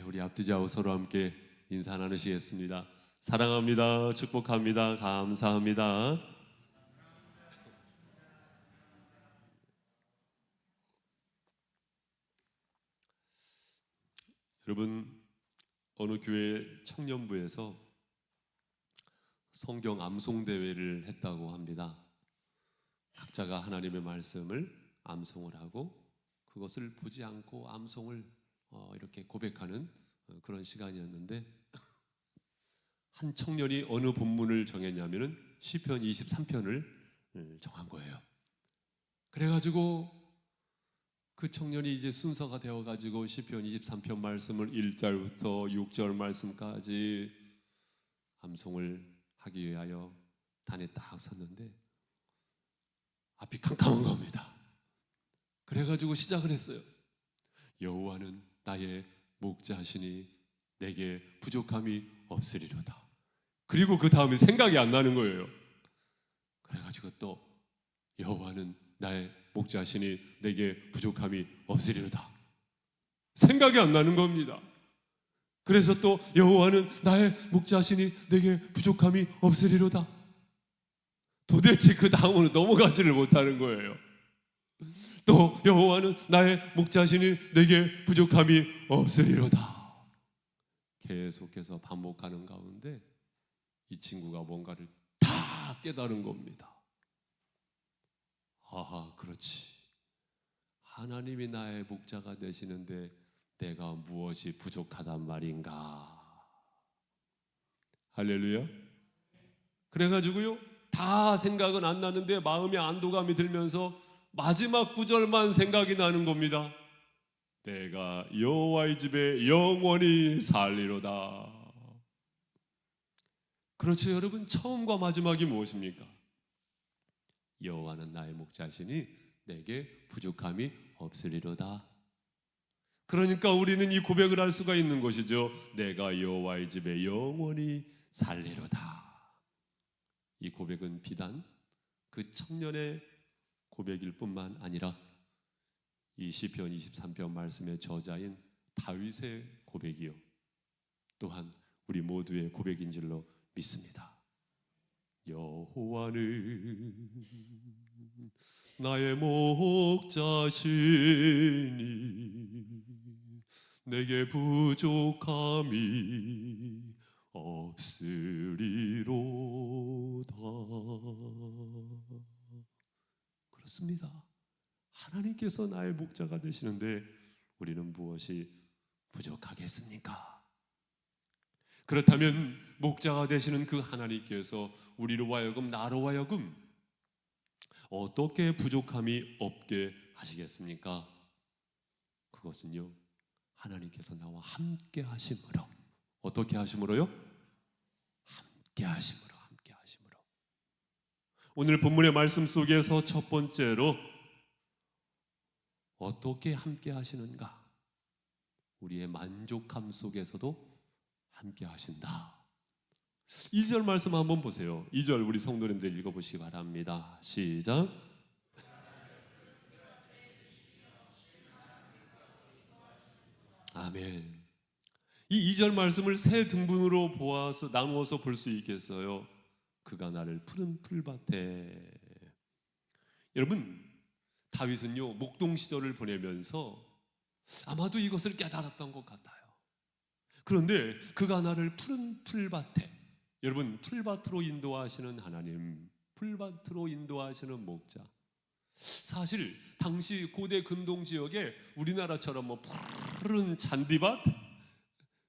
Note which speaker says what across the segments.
Speaker 1: 우리 앞뒤좌우 서로 함께 인사 나누시겠습니다. 사랑합니다. 축복합니다. 감사합니다. 여러분, 어느 교회 청년부에서 성경 암송 대회를 했다고 합니다. 각자가 하나님의 말씀을 암송을 하고 그것을 보지 않고 암송을 이렇게 고백하는 그런 시간이었는데, 한 청년이 어느 본문을 정했냐면은 시편 23편을 정한 거예요. 그래가지고 그 청년이 이제 순서가 되어가지고 시편 23편 말씀을 1절부터 6절 말씀까지 암송을 하기 위하여 단에 딱 섰는데 앞이 캄캄한 겁니다. 그래가지고 시작을 했어요. 여호와는 나의 목자시니 내게 부족함이 없으리로다. 그리고 그 다음에 생각이 안 나는 거예요. 그래가지고 또 여호와는 나의 목자시니 내게 부족함이 없으리로다. 생각이 안 나는 겁니다. 그래서 또 여호와는 나의 목자시니 내게 부족함이 없으리로다. 도대체 그 다음으로 넘어가지를 못하는 거예요. 또 여호와는 나의 목자시니 내게 부족함이 없으리로다. 계속해서 반복하는 가운데 이 친구가 뭔가를 다 깨달은 겁니다. 아하, 그렇지. 하나님이 나의 목자가 되시는데 내가 무엇이 부족하단 말인가. 할렐루야. 그래가지고요, 다 생각은 안 나는데 마음에 안도감이 들면서 마지막 구절만 생각이 나는 겁니다. 내가 여호와의 집에 영원히 살리로다. 그렇죠, 여러분. 처음과 마지막이 무엇입니까? 여호와는 나의 목자시니 내게 부족함이 없으리로다. 그러니까 우리는 이 고백을 할 수가 있는 것이죠. 내가 여호와의 집에 영원히 살리로다. 이 고백은 비단 그 청년의 고백일 뿐만 아니라 이 시편 23편 말씀의 저자인 다윗의 고백이요, 또한 우리 모두의 고백인 줄로 믿습니다. 여호와는 나의 목자시니 내게 부족함이 없으리로다. 그렇습니다. 하나님께서 나의 목자가 되시는데 우리는 무엇이 부족하겠습니까? 그렇다면 목자가 되시는 그 하나님께서 우리로 하여금, 나로 하여금 어떻게 부족함이 없게 하시겠습니까? 그것은요, 하나님께서 나와 함께 하심으로. 어떻게 하심으로요? 함께 하심으로, 함께 하심으로. 오늘 본문의 말씀 속에서 첫 번째로 어떻게 함께 하시는가? 우리의 만족함 속에서도 함께 하신다. 2절 말씀 한번 보세요. 2절 우리 성도님들 읽어보시기 바랍니다. 시작. 아멘. 이 2절 말씀을 세 등분으로 보아서 나누어서 볼 수 있겠어요. 그가 나를 푸른 풀밭에. 여러분, 다윗은요 목동 시절을 보내면서 아마도 이것을 깨달았던 것 같아요. 그런데 그가 나를 푸른 풀밭에, 여러분, 풀밭으로 인도하시는 하나님, 풀밭으로 인도하시는 목자. 사실 당시 고대 근동 지역에 우리나라처럼 뭐 푸른 잔디밭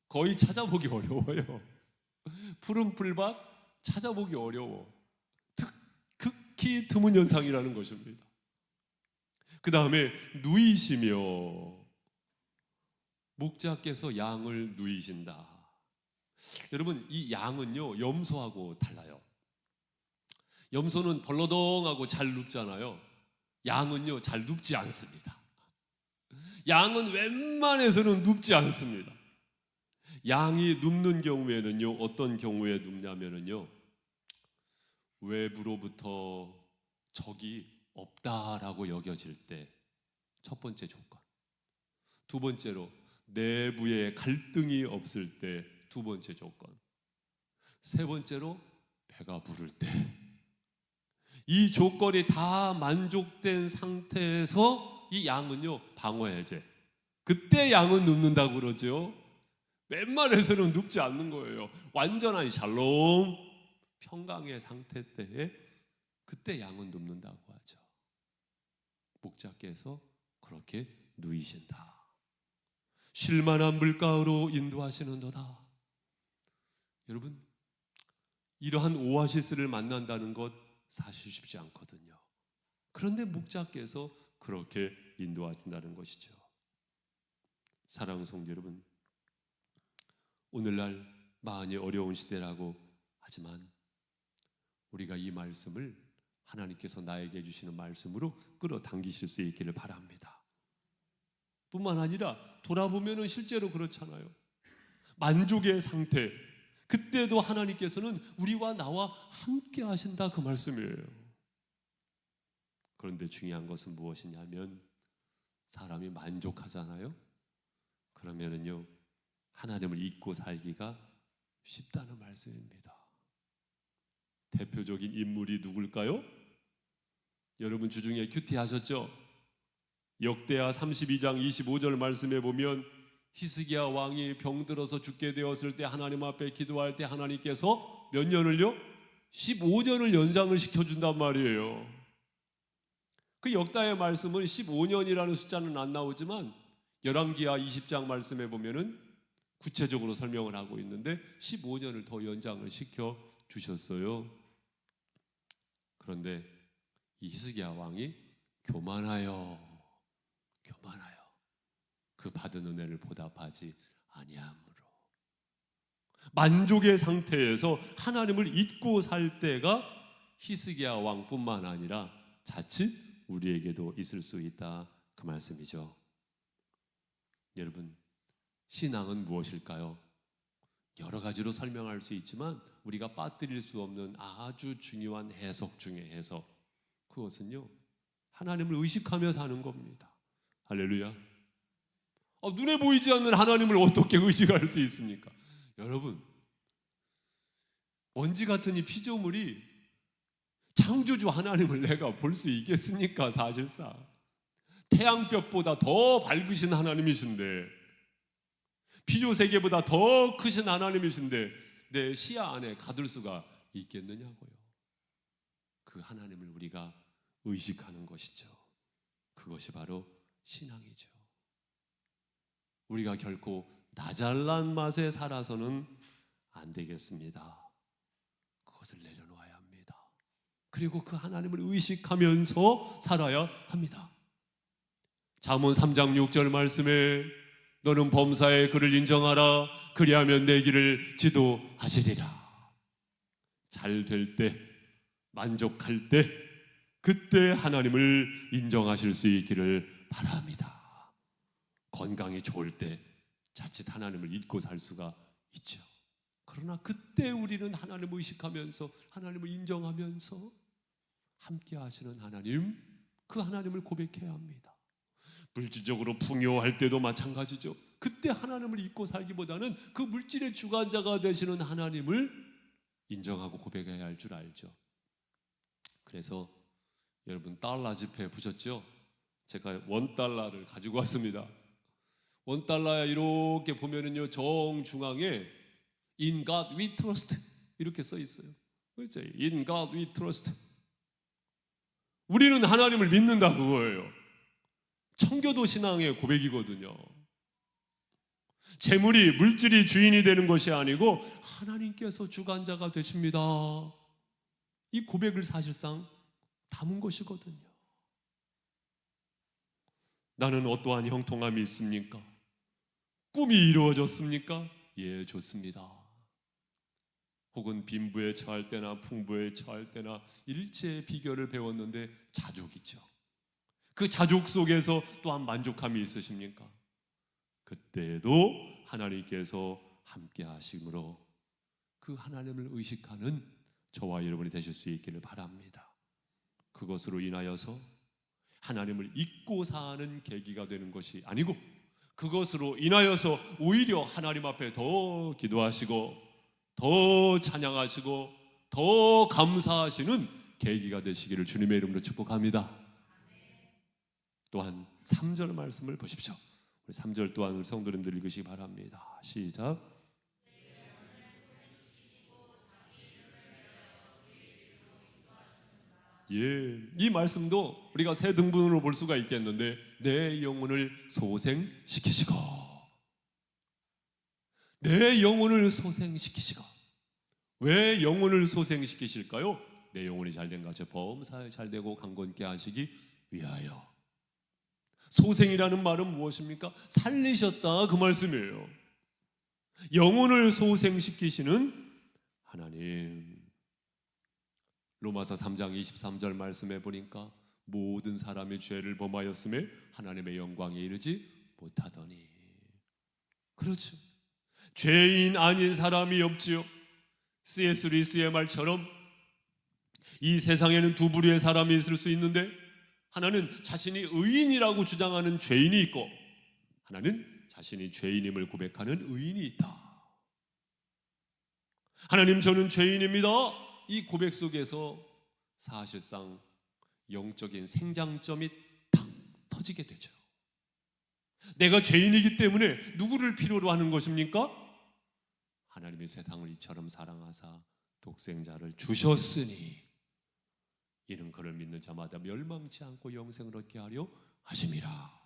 Speaker 1: 거의 찾아보기 어려워요. 푸른 풀밭 찾아보기 어려워. 극히 드문 현상이라는 것입니다. 그 다음에 누이시며, 목자께서 양을 누이신다. 여러분, 이 양은요 염소하고 달라요. 염소는 벌러덩하고 잘 눕잖아요. 양은요 잘 눕지 않습니다. 양은 웬만해서는 눕지 않습니다. 양이 눕는 경우에는요, 어떤 경우에 눕냐면요, 외부로부터 적이 없다라고 여겨질 때 첫 번째 조건. 두 번째로, 내부에 갈등이 없을 때 두 번째 조건. 세 번째로 배가 부를 때. 이 조건이 다 만족된 상태에서 이 양은요 방어해제. 그때 양은 눕는다고 그러죠. 웬만해서는 눕지 않는 거예요. 완전한 샬롬 평강의 상태 때에 그때 양은 눕는다고 하죠. 목자께서 그렇게 누이신다. 쉴만한 물가로 인도하시는도다. 여러분, 이러한 오아시스를 만난다는 것 사실 쉽지 않거든요. 그런데 목자께서 그렇게 인도하신다는 것이죠. 사랑하는 성도 여러분, 오늘날 많이 어려운 시대라고 하지만 우리가 이 말씀을 하나님께서 나에게 주시는 말씀으로 끌어당기실 수 있기를 바랍니다. 뿐만 아니라 돌아보면 실제로 그렇잖아요. 만족의 상태, 그때도 하나님께서는 우리와 나와 함께 하신다 그 말씀이에요. 그런데 중요한 것은 무엇이냐면 사람이 만족하잖아요. 그러면은요 하나님을 잊고 살기가 쉽다는 말씀입니다. 대표적인 인물이 누굴까요? 여러분 주중에 큐티 하셨죠? 역대하 32장 25절 말씀에 보면 히스기야 왕이 병들어서 죽게 되었을 때 하나님 앞에 기도할 때 하나님께서 몇 년을요? 15년을 연장을 시켜준단 말이에요. 그 역다의 말씀은 15년이라는 숫자는 안 나오지만 열왕기하 20장 말씀에 보면은 구체적으로 설명을 하고 있는데 15년을 더 연장을 시켜 주셨어요. 그런데 이 히스기야 왕이 교만하여 그 받은 은혜를 보답하지 아니함으로 만족의 상태에서 하나님을 잊고 살 때가 히스기야 왕뿐만 아니라 자칫 우리에게도 있을 수 있다 그 말씀이죠. 여러분, 신앙은 무엇일까요? 여러 가지로 설명할 수 있지만 우리가 빠뜨릴 수 없는 아주 중요한 해석 중에 해석, 그것은요 하나님을 의식하며 사는 겁니다. 할렐루야. 눈에 보이지 않는 하나님을 어떻게 의식할 수 있습니까? 여러분, 먼지 같은 이 피조물이 창조주 하나님을 내가 볼 수 있겠습니까? 사실상 태양볕보다 더 밝으신 하나님이신데, 피조세계보다 더 크신 하나님이신데 내 시야 안에 가둘 수가 있겠느냐고요. 그 하나님을 우리가 의식하는 것이죠. 그것이 바로 신앙이죠. 우리가 결코 나 잘난 맛에 살아서는 안 되겠습니다. 그것을 내려놓아야 합니다. 그리고 그 하나님을 의식하면서 살아야 합니다. 잠언 3장 6절 말씀에 너는 범사에 그를 인정하라. 그리하면 내 길을 지도하시리라. 잘 될 때, 만족할 때, 그때 하나님을 인정하실 수 있기를 바랍니다. 건강이 좋을 때 자칫 하나님을 잊고 살 수가 있죠. 그러나 그때 우리는 하나님을 의식하면서 하나님을 인정하면서 함께 하시는 하나님, 그 하나님을 고백해야 합니다. 물질적으로 풍요할 때도 마찬가지죠. 그때 하나님을 잊고 살기보다는 그 물질의 주관자가 되시는 하나님을 인정하고 고백해야 할 줄 알죠. 그래서 여러분 달러 지폐 보셨죠? 제가 $1를 가지고 왔습니다. $1 이렇게 보면은요 정중앙에 In God we trust 이렇게 써 있어요. 그렇죠? In God we trust. 우리는 하나님을 믿는다 그거예요. 청교도 신앙의 고백이거든요. 재물이 물질이 주인이 되는 것이 아니고 하나님께서 주관자가 되십니다. 이 고백을 사실상 담은 것이거든요. 나는 어떠한 형통함이 있습니까? 꿈이 이루어졌습니까? 예, 좋습니다. 혹은 빈부에 처할 때나 풍부에 처할 때나 일체의 비결을 배웠는데 자족이죠. 그 자족 속에서 또한 만족함이 있으십니까? 그때에도 하나님께서 함께 하심으로 그 하나님을 의식하는 저와 여러분이 되실 수 있기를 바랍니다. 그것으로 인하여서 하나님을 잊고 사는 계기가 되는 것이 아니고 그것으로 인하여서 오히려 하나님 앞에 더 기도하시고 더 찬양하시고 더 감사하시는 계기가 되시기를 주님의 이름으로 축복합니다. 또한 3절 말씀을 보십시오. 3절 또한 우리 성도님들 읽으시기 바랍니다. 시작. 예, 이 말씀도 우리가 세 등분으로 볼 수가 있겠는데, 내 영혼을 소생시키시고, 내 영혼을 소생시키시고. 왜 영혼을 소생시키실까요? 내 영혼이 잘된 같이 범사에 잘되고 강건케 하시기 위하여. 소생이라는 말은 무엇입니까? 살리셨다, 그 말씀이에요. 영혼을 소생시키시는 하나님. 로마서 3장 23절 말씀에 보니까 모든 사람이 죄를 범하였음에 하나님의 영광에 이르지 못하더니. 그렇죠. 죄인 아닌 사람이 없지요. C.S. 루이스의 말처럼 이 세상에는 두 부류의 사람이 있을 수 있는데, 하나는 자신이 의인이라고 주장하는 죄인이 있고, 하나는 자신이 죄인임을 고백하는 의인이 있다. 하나님, 저는 죄인입니다. 이 고백 속에서 사실상 영적인 생장점이 탁 터지게 되죠. 내가 죄인이기 때문에 누구를 필요로 하는 것입니까? 하나님이 세상을 이처럼 사랑하사 독생자를 주셨으니 이는 그를 믿는 자마다 멸망치 않고 영생을 얻게 하려 하심이라.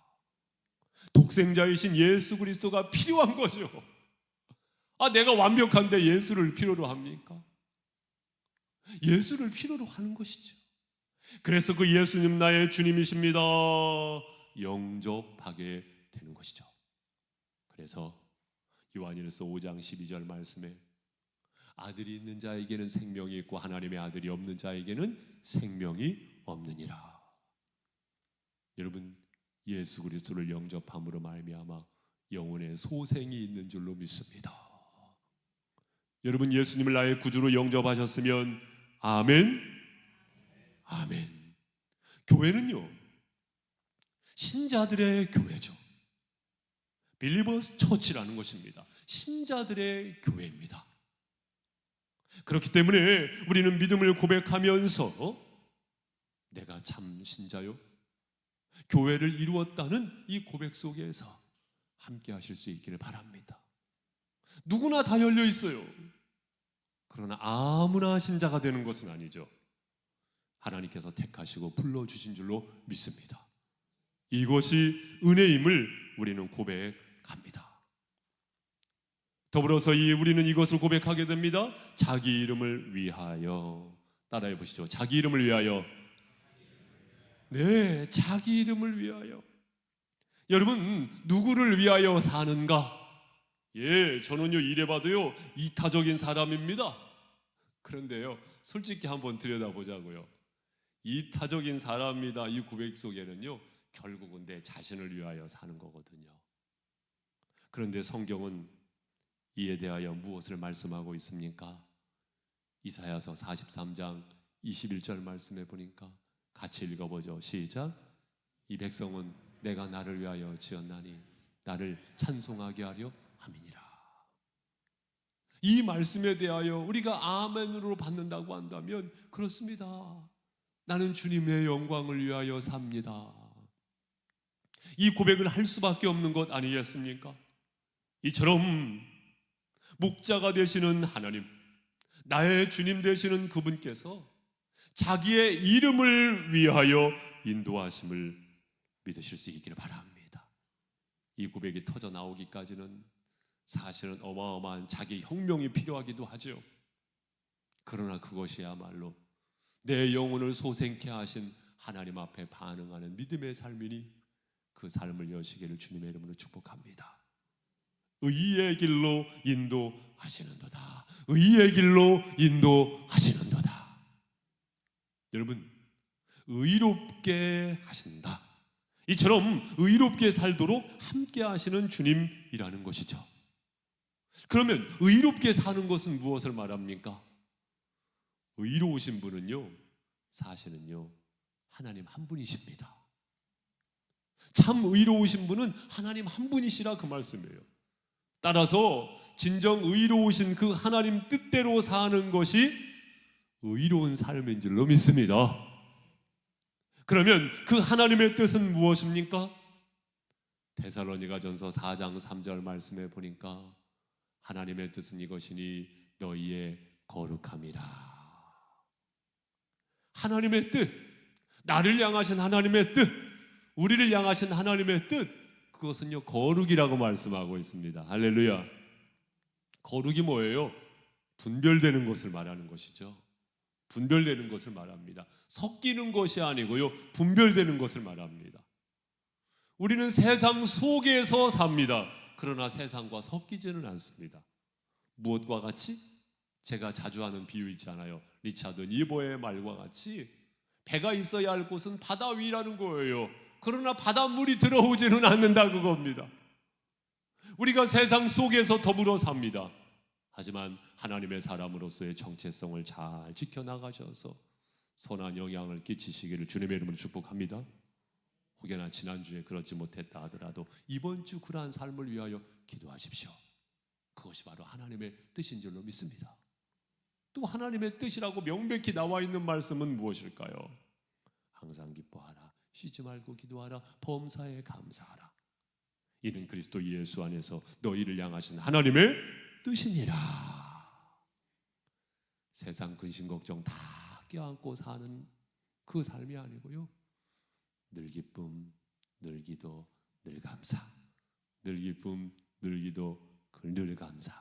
Speaker 1: 독생자이신 예수 그리스도가 필요한 거죠. 내가 완벽한데 예수를 필요로 합니까? 예수를 필요로 하는 것이죠. 그래서 그 예수님 나의 주님이십니다 영접하게 되는 것이죠. 그래서 요한일서 5장 12절 말씀에 아들이 있는 자에게는 생명이 있고 하나님의 아들이 없는 자에게는 생명이 없느니라. 여러분, 예수 그리스도를 영접함으로 말미암아 영혼의 소생이 있는 줄로 믿습니다. 여러분, 예수님을 나의 구주로 영접하셨으면 아멘, 아멘. 교회는요, 신자들의 교회죠. 빌리버스 처치라는 것입니다. 신자들의 교회입니다. 그렇기 때문에 우리는 믿음을 고백하면서 내가 참 신자요, 교회를 이루었다는 이 고백 속에서 함께 하실 수 있기를 바랍니다. 누구나 다 열려 있어요. 그러나 아무나 신자가 되는 것은 아니죠. 하나님께서 택하시고 불러주신 줄로 믿습니다. 이것이 은혜임을 우리는 고백합니다. 더불어서 우리는 이것을 고백하게 됩니다. 자기 이름을 위하여. 따라해 보시죠. 자기 이름을 위하여. 네, 자기 이름을 위하여. 여러분, 누구를 위하여 사는가? 예, 저는요 이래봐도요 이타적인 사람입니다. 그런데요, 솔직히 한번 들여다보자고요. 이타적인 사람이다, 이 고백 속에는요 결국은 내 자신을 위하여 사는 거거든요. 그런데 성경은 이에 대하여 무엇을 말씀하고 있습니까? 이사야서 43장 21절 말씀해 보니까 같이 읽어보죠. 시작. 이 백성은 내가 나를 위하여 지었나니 나를 찬송하게 하려 함이니라. 이 말씀에 대하여 우리가 아멘으로 받는다고 한다면 그렇습니다. 나는 주님의 영광을 위하여 삽니다. 이 고백을 할 수밖에 없는 것 아니겠습니까? 이처럼 목자가 되시는 하나님, 나의 주님 되시는 그분께서 자기의 이름을 위하여 인도하심을 믿으실 수 있기를 바랍니다. 이 고백이 터져 나오기까지는 사실은 어마어마한 자기 혁명이 필요하기도 하죠. 그러나 그것이야말로 내 영혼을 소생케 하신 하나님 앞에 반응하는 믿음의 삶이니 그 삶을 여시기를 주님의 이름으로 축복합니다. 의의 길로 인도하시는도다. 의의 길로 인도하시는도다. 여러분, 의롭게 하신다. 이처럼 의롭게 살도록 함께 하시는 주님이라는 것이죠. 그러면 의롭게 사는 것은 무엇을 말합니까? 의로우신 분은요, 사실은요 하나님 한 분이십니다. 참 의로우신 분은 하나님 한 분이시라 그 말씀이에요. 따라서 진정 의로우신 그 하나님 뜻대로 사는 것이 의로운 삶인 줄로 믿습니다. 그러면 그 하나님의 뜻은 무엇입니까? 데살로니가전서 4장 3절 말씀에 보니까 하나님의 뜻은 이것이니 너희의 거룩함이라. 하나님의 뜻, 나를 향하신 하나님의 뜻, 우리를 향하신 하나님의 뜻, 그것은요 거룩이라고 말씀하고 있습니다. 할렐루야. 거룩이 뭐예요? 분별되는 것을 말하는 것이죠. 분별되는 것을 말합니다. 섞이는 것이 아니고요, 분별되는 것을 말합니다. 우리는 세상 속에서 삽니다. 그러나 세상과 섞이지는 않습니다. 무엇과 같이? 제가 자주 하는 비유 있잖아요. 리차드 니버의 말과 같이 배가 있어야 할 곳은 바다 위라는 거예요. 그러나 바닷물이 들어오지는 않는다 그겁니다. 우리가 세상 속에서 더불어 삽니다. 하지만 하나님의 사람으로서의 정체성을 잘 지켜나가셔서 선한 영향을 끼치시기를 주님의 이름으로 축복합니다. 혹여나 지난주에 그렇지 못했다 하더라도 이번 주 그러한 삶을 위하여 기도하십시오. 그것이 바로 하나님의 뜻인 줄로 믿습니다. 또 하나님의 뜻이라고 명백히 나와 있는 말씀은 무엇일까요? 항상 기뻐하라, 쉬지 말고 기도하라, 범사에 감사하라. 이는 그리스도 예수 안에서 너희를 향하신 하나님의 뜻이니라. 세상 근심 걱정 다 껴안고 사는 그 삶이 아니고요, 늘 기쁨, 늘 기도, 늘 감사. 늘 기쁨, 늘 기도, 늘 감사.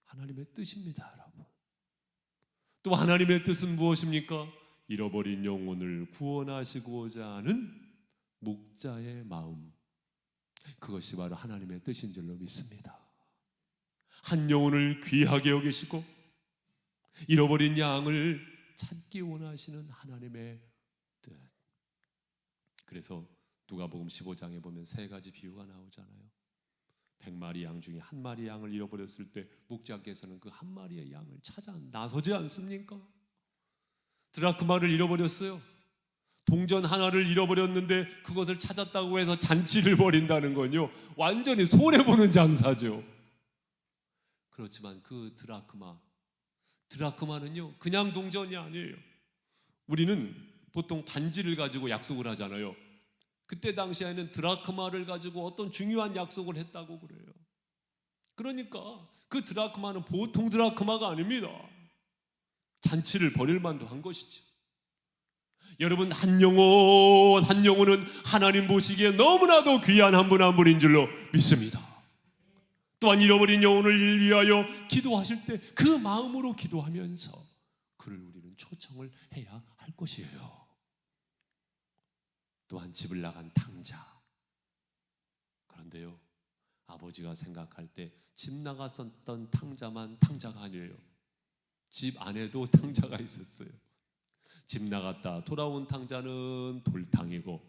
Speaker 1: 하나님의 뜻입니다, 여러분. 또 하나님의 뜻은 무엇입니까? 잃어버린 영혼을 구원하시고자 하는 목자의 마음. 그것이 바로 하나님의 뜻인 줄로 믿습니다. 한 영혼을 귀하게 여기시고 잃어버린 양을 찾기 원하시는 하나님의 뜻. 그래서 누가복음 15장에 보면 세 가지 비유가 나오잖아요. 100마리 양 중에 한 마리 양을 잃어버렸을 때 목자께서는 그 한 마리의 양을 찾아 나서지 않습니까? 드라크마를 잃어버렸어요. 동전 하나를 잃어버렸는데 그것을 찾았다고 해서 잔치를 벌인다는 건요, 완전히 손해보는 장사죠. 그렇지만 그 드라크마는요 그냥 동전이 아니에요. 우리는 보통 반지를 가지고 약속을 하잖아요. 그때 당시에는 드라크마를 가지고 어떤 중요한 약속을 했다고 그래요. 그러니까 그 드라크마는 보통 드라크마가 아닙니다. 잔치를 벌일 만도 한 것이죠. 여러분, 한 영혼은 하나님 보시기에 너무나도 귀한 한 분 한 분인 줄로 믿습니다. 또한 잃어버린 영혼을 위하여 기도하실 때 그 마음으로 기도하면서 그를 우리는 초청을 해야 할 것이에요. 또한 집을 나간 탕자. 그런데요, 아버지가 생각할 때 집 나갔었던 탕자만 탕자가 아니에요. 집 안에도 탕자가 있었어요. 집 나갔다 돌아온 탕자는 돌탕이고,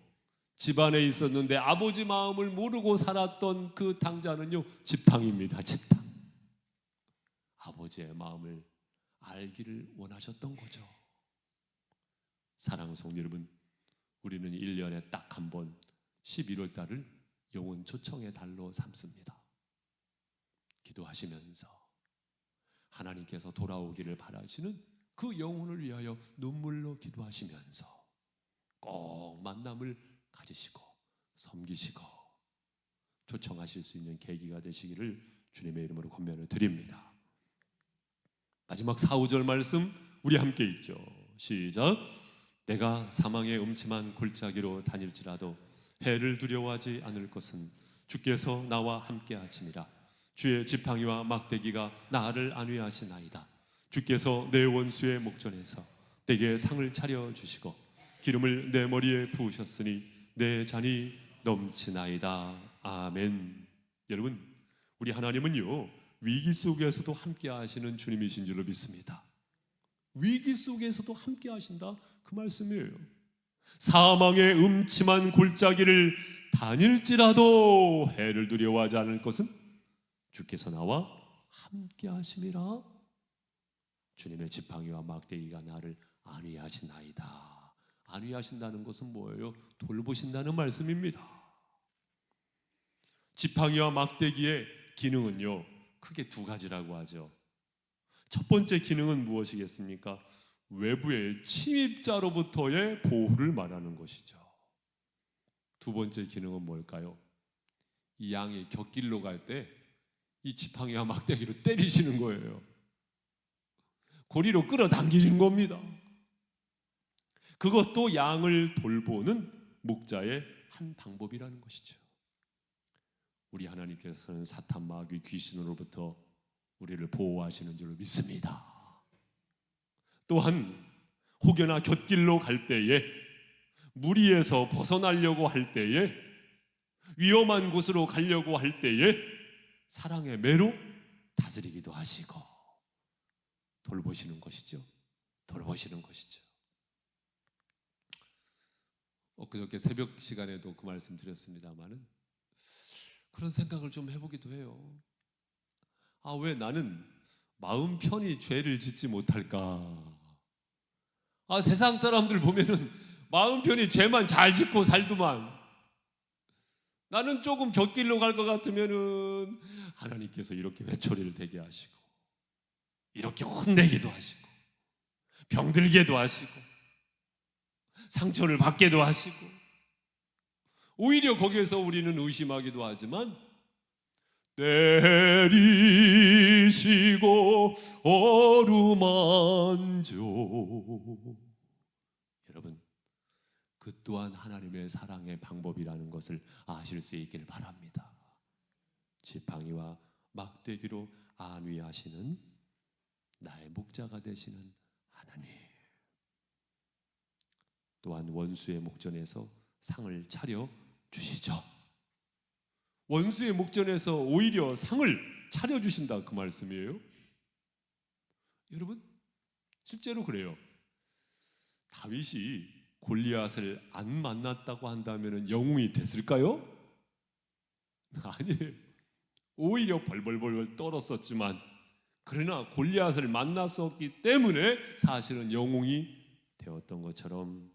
Speaker 1: 집 안에 있었는데 아버지 마음을 모르고 살았던 그 탕자는요 집탕입니다. 집탕. 아버지의 마음을 알기를 원하셨던 거죠. 사랑하는 성도 여러분, 우리는 1년에 딱 한 번 11월 달을 영혼 초청의 달로 삼습니다. 기도하시면서 하나님께서 돌아오기를 바라시는 그 영혼을 위하여 눈물로 기도하시면서 꼭 만남을 가지시고 섬기시고 초청하실 수 있는 계기가 되시기를 주님의 이름으로 권면을 드립니다. 마지막 4, 5절 말씀 우리 함께 읽죠. 시작. 내가 사망의 음침한 골짜기로 다닐지라도 해를 두려워하지 않을 것은 주께서 나와 함께 하심이라. 주의 지팡이와 막대기가 나를 안위하시나이다. 주께서 내 원수의 목전에서 내게 상을 차려주시고 기름을 내 머리에 부으셨으니 내 잔이 넘치나이다. 아멘. 여러분, 우리 하나님은요 위기 속에서도 함께 하시는 주님이신 줄로 믿습니다. 위기 속에서도 함께 하신다 그 말씀이에요. 사망의 음침한 골짜기를 다닐지라도 해를 두려워하지 않을 것은 주께서 나와 함께 하심이라. 주님의 지팡이와 막대기가 나를 안위하시나이다. 안위하신다는 것은 뭐예요? 돌보신다는 말씀입니다. 지팡이와 막대기의 기능은요, 크게 두 가지라고 하죠. 첫 번째 기능은 무엇이겠습니까? 외부의 침입자로부터의 보호를 말하는 것이죠. 두 번째 기능은 뭘까요? 이 양이 곁길로 갈 때 이 지팡이와 막대기로 때리시는 거예요. 고리로 끌어당기는 겁니다. 그것도 양을 돌보는 목자의 한 방법이라는 것이죠. 우리 하나님께서는 사탄, 마귀, 귀신으로부터 우리를 보호하시는 줄 믿습니다. 또한 혹여나 곁길로 갈 때에, 무리에서 벗어나려고 할 때에, 위험한 곳으로 가려고 할 때에 사랑의 매로 다스리기도 하시고 돌보시는 것이죠. 돌보시는 것이죠. 엊그저께 새벽 시간에도 그 말씀 드렸습니다마는 그런 생각을 좀 해보기도 해요. 왜 나는 마음 편히 죄를 짓지 못할까? 세상 사람들 보면은 마음 편히 죄만 잘 짓고 살더만, 나는 조금 곁길로 갈 것 같으면은 하나님께서 이렇게 회초리를 대게 하시고, 이렇게 혼내기도 하시고, 병들게도 하시고, 상처를 받게도 하시고, 오히려 거기에서 우리는 의심하기도 하지만, 내리시고 어루만져. 여러분, 그 또한 하나님의 사랑의 방법이라는 것을 아실 수 있기를 바랍니다. 지팡이와 막대기로 안위하시는 나의 목자가 되시는 하나님, 또한 원수의 목전에서 상을 차려 주시죠. 원수의 목전에서 오히려 상을 차려주신다, 그 말씀이에요. 여러분, 실제로 그래요. 다윗이 골리앗을 안 만났다고 한다면 영웅이 됐을까요? 아니에요. 오히려 벌벌벌 떨었었지만, 그러나 골리앗을 만났었기 때문에 사실은 영웅이 되었던 것처럼,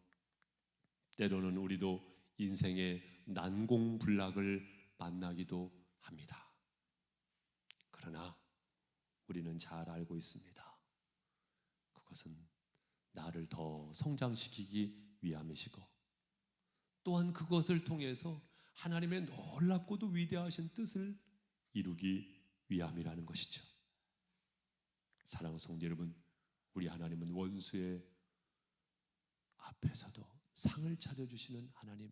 Speaker 1: 때로는 우리도 인생의 난공불락을 만나기도 합니다. 그러나 우리는 잘 알고 있습니다. 그것은 나를 더 성장시키기 위함이시고, 또한 그것을 통해서 하나님의 놀랍고도 위대하신 뜻을 이루기 위함이라는 것이죠. 사랑하는 성도 여러분, 우리 하나님은 원수의 앞에서도 상을 차려주시는 하나님,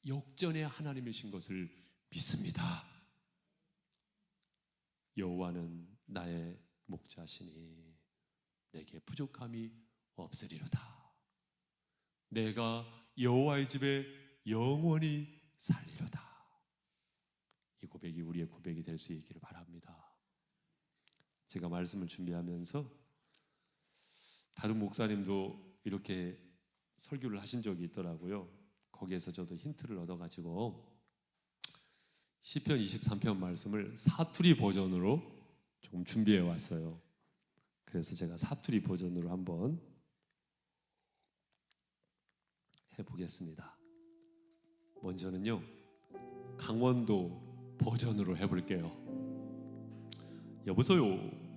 Speaker 1: 역전의 하나님이신 것을 믿습니다. 여호와는 나의 목자시니 내게 부족함이 없으리로다. 내가 여호와의 집에 영원히 살리로다. 이 고백이 우리의 고백이 될 수 있기를 바랍니다. 제가 말씀을 준비하면서 다른 목사님도 이렇게 설교를 하신 적이 있더라고요. 거기에서 저도 힌트를 얻어가지고 시편 23편 말씀을 사투리 버전으로 조금 준비해 왔어요. 그래서 제가 사투리 버전으로 한번 해보겠습니다. 먼저는요, 강원도 버전으로 해볼게요. 여보세요,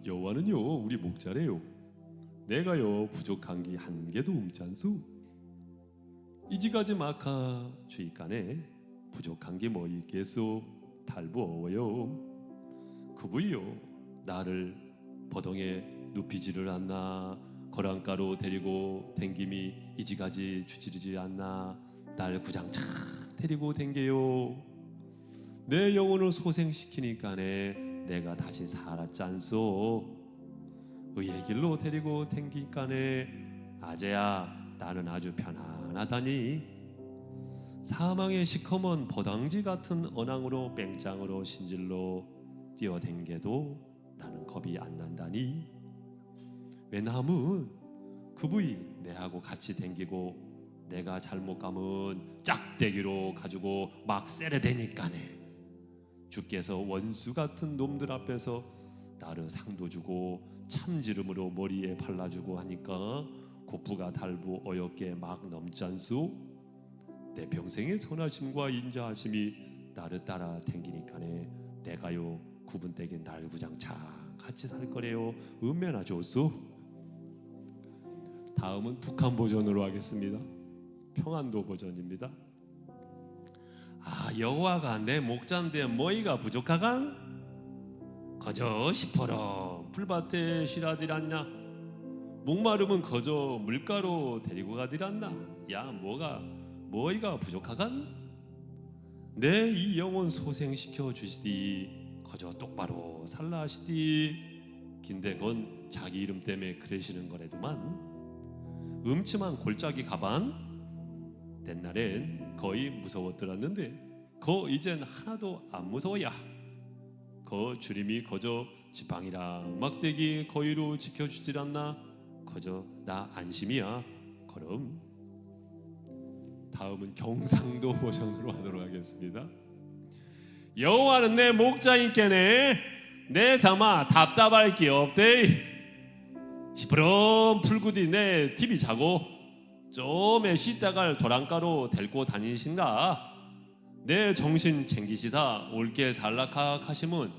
Speaker 1: 여호와는요 우리 목자래요. 내가요 부족한 게 한 개도 없지 않소. 이지가지 마카 주의간에 부족한 게 뭐 있겠소. 달부어워요. 그부이요 나를 버덩에 눕히지를 않나. 거랑가로 데리고 댕김이 이지가지 주지르지 않나. 날 구장착 데리고 댕겨요. 내 영혼을 소생시키니까네 내가 다시 살았지 않소. 의의 길로 데리고 댕기까네 아재야 나는 아주 편안하다니. 사망의 시커먼 버당지 같은 언앙으로 뺑장으로 신질로 뛰어댕겨도 나는 겁이 안 난다니. 왜냐하면 그 부위 내하고 같이 댕기고 내가 잘못 가면 짝대기로 가지고 막 세례대니까네. 주께서 원수 같은 놈들 앞에서 나를 상도 주고 참지름으로 머리에 발라주고 하니까 곱부가 달부 어렵게 막 넘지 않소. 내 평생의 선하심과 인자하심이 나를 따라 댕기니까네 내가요 구분되게 날구장창 같이 살 거래요. 은면아 좋소. 다음은 북한 버전으로 하겠습니다. 평안도 버전입니다. 여호와가 내 목자인데 뭐이가 부족하간? 거저 시퍼런 풀밭에 쉬라디란냐? 목마름은 거저 물가로 데리고 가디란나? 야 뭐이가 부족하간? 내 이 영혼 소생시켜 주시디 거저 똑바로 살라 하시디. 긴데 건 자기 이름 때문에 그러시는 거래도만. 음침한 골짜기 가반 옛날엔 거의 무서웠더랬는데 거 이젠 하나도 안 무서워야. 거 주님이 거저 지팡이랑 막대기 거위로 지켜주질 않나? 거저 나 안심이야. 그럼 다음은 경상도 버전으로 하도록 하겠습니다. 여호와는 내 목자인께네 내 삼아 답답할 게 없대. 시퍼런 풀구디 내 TV 자고 좀에 쉬다갈 도랑가로 데리고 다니신가? 내 정신 챙기시사 올게 살락하 하시면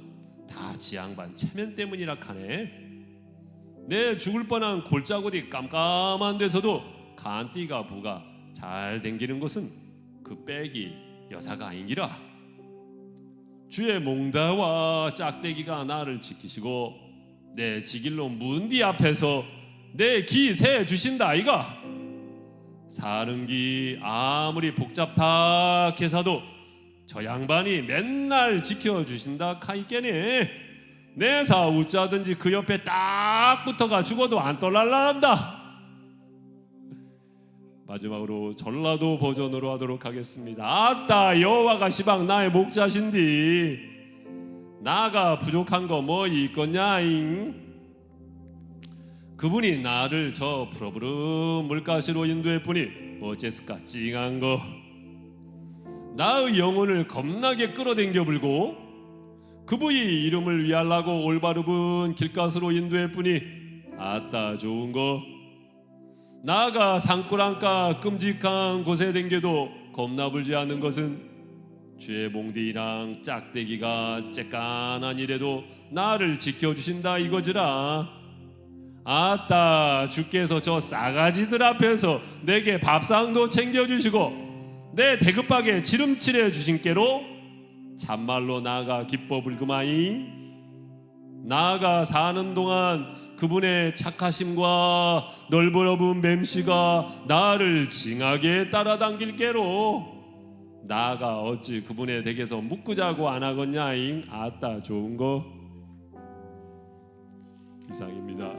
Speaker 1: 다 지양반 체면 때문이라 하네. 내 죽을 뻔한 골짜구디 깜깜한 데서도 간띠가 부가 잘 댕기는 것은 그 빽이 여사가 아닌기라. 주의 몽다와 짝대기가 나를 지키시고 내 지길로 문디 앞에서 내 기 세 주신다 아이가. 사는 기 아무리 복잡다 해서도 저 양반이 맨날 지켜주신다 카이께네. 내사 웃자든지 그 옆에 딱 붙어가 죽어도 안 떠날란다. 마지막으로 전라도 버전으로 하도록 하겠습니다. 아따 여호와가 시방 나의 목자신디 나가 부족한 거 뭐 있겠냐잉. 그분이 나를 저 푸르푸르 물가시로 인도했으니 어째스까 찡한 거. 나의 영혼을 겁나게 끌어당겨 불고 그분이 이름을 위하려고 올바르분 길가스로 인도했으니 아따 좋은 거. 나가 산골안가 끔찍한 곳에 댕겨도 겁나 불지 않는 것은 주의 몽디랑 짝대기가 쬐깐한 이래도 나를 지켜주신다 이거지라. 아따 주께서 저 싸가지들 앞에서 내게 밥상도 챙겨주시고 내 대급박에 지름칠해 주신께로 참말로 나가 기뻐 불그마잉. 나가 사는 동안 그분의 착하심과 넓어넓은 맴씨가 나를 징하게 따라당길게로 나가 어찌 그분의 댁에서 묵구자고 안 하겠냐잉. 아따 좋은 거. 이상입니다.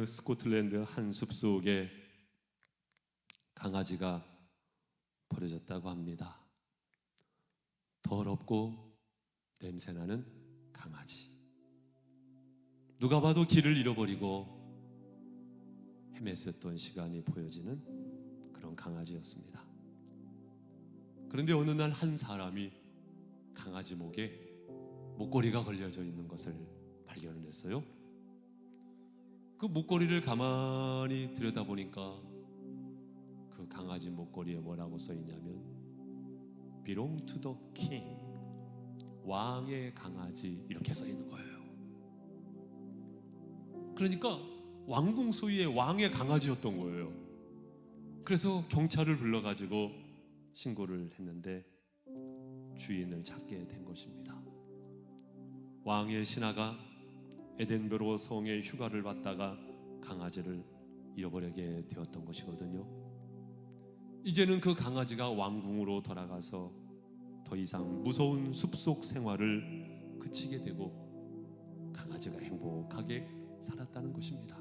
Speaker 1: 스코틀랜드 한 숲속에 강아지가 버려졌다고 합니다. 더럽고 냄새나는 강아지. 누가 봐도 길을 잃어버리고 헤맸었던 시간이 보여지는 그런 강아지였습니다. 그런데 어느 날 한 사람이 강아지 목에 목걸이가 걸려져 있는 것을 발견을 했어요. 그 목걸이를 가만히 들여다보니까 그 강아지 목걸이에 뭐라고 써있냐면 Belong to the King, 왕의 강아지 이렇게 써있는 거예요. 그러니까 왕궁 소유의 왕의 강아지였던 거예요. 그래서 경찰을 불러가지고 신고를 했는데 주인을 찾게 된 것입니다. 왕의 신하가 에덴베로 성에 휴가를 왔다가 강아지를 잃어버리게 되었던 것이거든요. 이제는 그 강아지가 왕궁으로 돌아가서 더 이상 무서운 숲속 생활을 그치게 되고 강아지가 행복하게 살았다는 것입니다.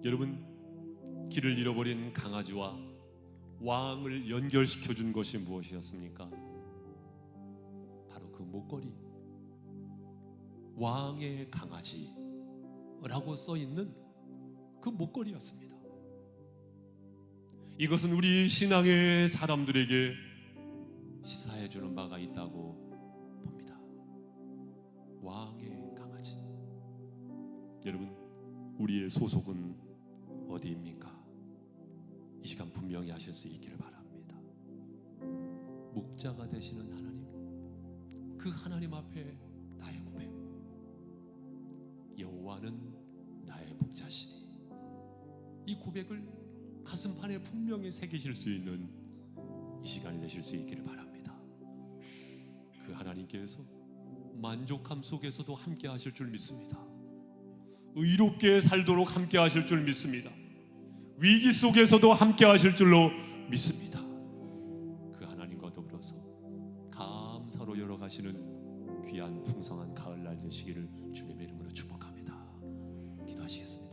Speaker 1: 여러분, 길을 잃어버린 강아지와 왕을 연결시켜 준 것이 무엇이었습니까? 바로 그 목걸이, 왕의 강아지라고 써있는 그 목걸이였습니다. 이것은 우리 신앙의 사람들에게 시사해 주는 바가 있다고 봅니다. 왕의 강아지. 여러분, 우리의 소속은 어디입니까? 이 시간 분명히 하실 수 있기를 바랍니다. 목자가 되시는 하나님, 그 하나님 앞에 나의 고백, 여호와는 나의 목자시니, 이 고백을 가슴판에 분명히 새기실 수 있는 이 시간이 되실 수 있기를 바랍니다. 그 하나님께서 만족함 속에서도 함께 하실 줄 믿습니다. 의롭게 살도록 함께 하실 줄 믿습니다. 위기 속에서도 함께 하실 줄로 믿습니다. 그 하나님과 더불어서 감사로 열어가시는 귀한 풍성한 가을날 되시기를 주님의 이름으로 축복합니다. 기도하시겠습니다.